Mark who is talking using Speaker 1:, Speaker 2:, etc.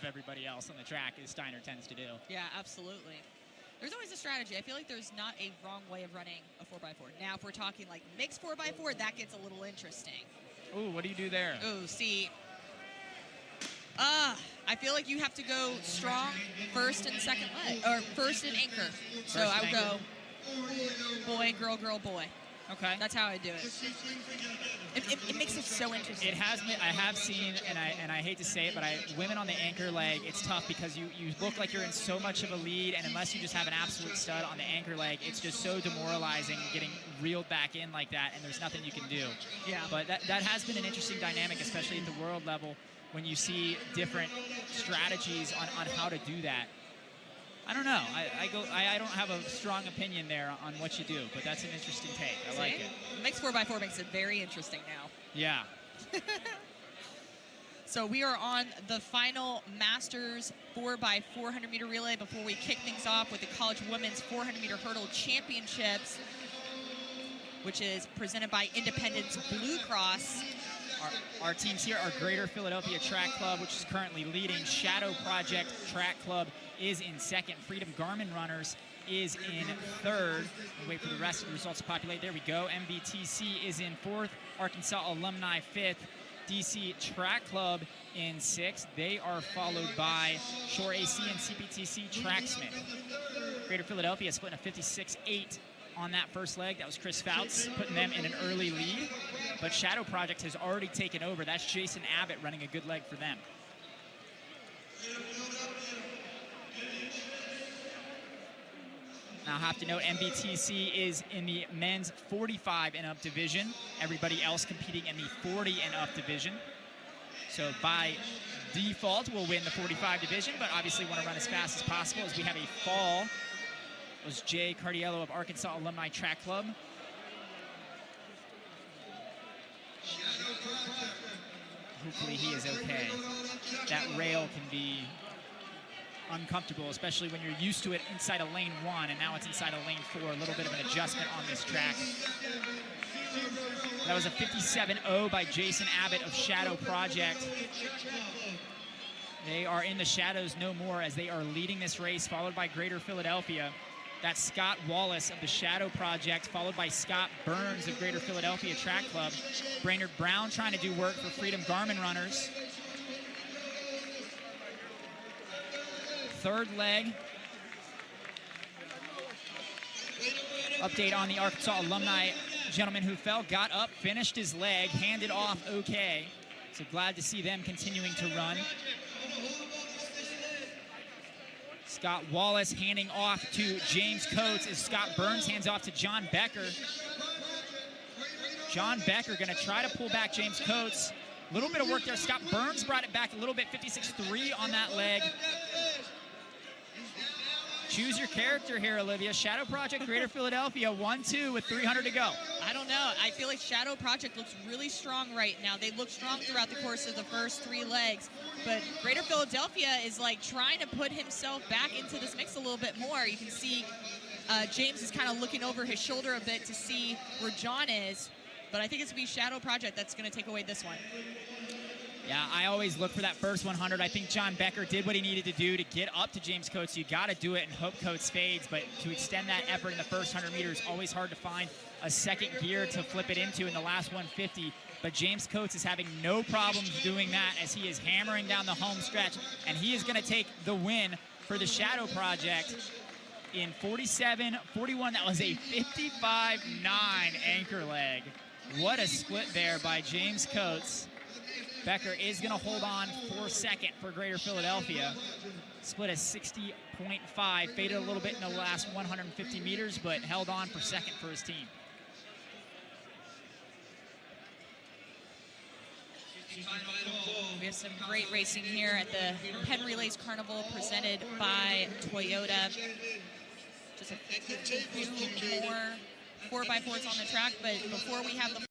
Speaker 1: off everybody else on the track, as Steiner tends to do.
Speaker 2: Yeah, absolutely. There's always a strategy. I feel like there's not a wrong way of running a 4x4. Now, if we're talking like mixed 4x4, that gets a little interesting.
Speaker 1: Ooh, what do you do there?
Speaker 2: Ooh, see. I feel like you have to go strong first and second leg, or first and anchor. So I would go boy, girl, girl, boy.
Speaker 1: Okay.
Speaker 2: That's how I do it. It makes it so interesting.
Speaker 1: It has. I have seen, and I hate to say it, but women on the anchor leg, it's tough because you look like you're in so much of a lead, and unless you just have an absolute stud on the anchor leg, it's just so demoralizing getting reeled back in like that, and there's nothing you can do.
Speaker 2: Yeah.
Speaker 1: But that has been an interesting dynamic, especially at the world level, when you see different strategies on how to do that. I don't know. I don't have a strong opinion there on what you do, but that's an interesting take. I like it.
Speaker 2: Mixed 4x4 makes it very interesting now.
Speaker 1: Yeah.
Speaker 2: So we are on the final Masters 4x400 meter relay before we kick things off with the College Women's 400 meter hurdle championships, which is presented by Independence Blue Cross.
Speaker 1: Our teams here are Greater Philadelphia Track Club, which is currently leading. Shadow Project Track Club is in second. Freedom Garmin Runners is in third. We'll wait for the rest of the results to populate. There we go. MVTC is in fourth. Arkansas Alumni fifth. DC Track Club in sixth. They are followed by Shore AC and CPTC Tracksmith. Greater Philadelphia splitting a 56-8 on that first leg. That was Chris Fouts putting them in an early lead. But Shadow Project has already taken over. That's Jason Abbott running a good leg for them. Now I have to note MBTC is in the men's 45 and up division. Everybody else competing in the 40 and up division. So by default, we'll win the 45 division, but obviously want to run as fast as possible as we have a fall. It was Jay Cardiello of Arkansas Alumni Track Club. Hopefully he is okay. That rail can be uncomfortable, especially when you're used to it inside of lane 1, and now it's inside of lane 4. A little bit of an adjustment on this track. That was a 57-0 by Jason Abbott of Shadow Project. They are in the shadows no more as they are leading this race, followed by Greater Philadelphia. That's Scott Wallace of the Shadow Project, followed by Scott Burns of Greater Philadelphia Track Club. Brainerd Brown trying to do work for Freedom Garmin Runners. Third leg. Update on the Arkansas alumni gentleman who fell, got up, finished his leg, handed off okay. So glad to see them continuing to run. Scott Wallace handing off to James Coates as Scott Burns hands off to John Becker. John Becker going to try to pull back James Coates. A little bit of work there. Scott Burns brought it back a little bit, 56-3 on that leg. Choose your character here, Olivia. Shadow Project, Greater Philadelphia, 1-2 with 300 to go.
Speaker 2: I don't know. I feel like Shadow Project looks really strong right now. They look strong throughout the course of the first 3 legs. But Greater Philadelphia is like trying to put himself back into this mix a little bit more. You can see James is kind of looking over his shoulder a bit to see where John is. But I think it's going to be Shadow Project that's going to take away this one.
Speaker 1: Yeah, I always look for that first 100. I think John Becker did what he needed to do to get up to James Coates. You got to do it and hope Coates fades, but to extend that effort in the first 100 meters, always hard to find a second gear to flip it into in the last 150. But James Coates is having no problems doing that as he is hammering down the home stretch, and he is going to take the win for the Shadow Project in 47-41. That was a 55-9 anchor leg. What a split there by James Coates. Becker is going to hold on for second for Greater Philadelphia. Split a 60.5, faded a little bit in the last 150 meters, but held on for second for his team.
Speaker 2: We have some great racing here at the Penn Relays Carnival presented by Toyota. Just a few more 4x4s on the track, but before we have the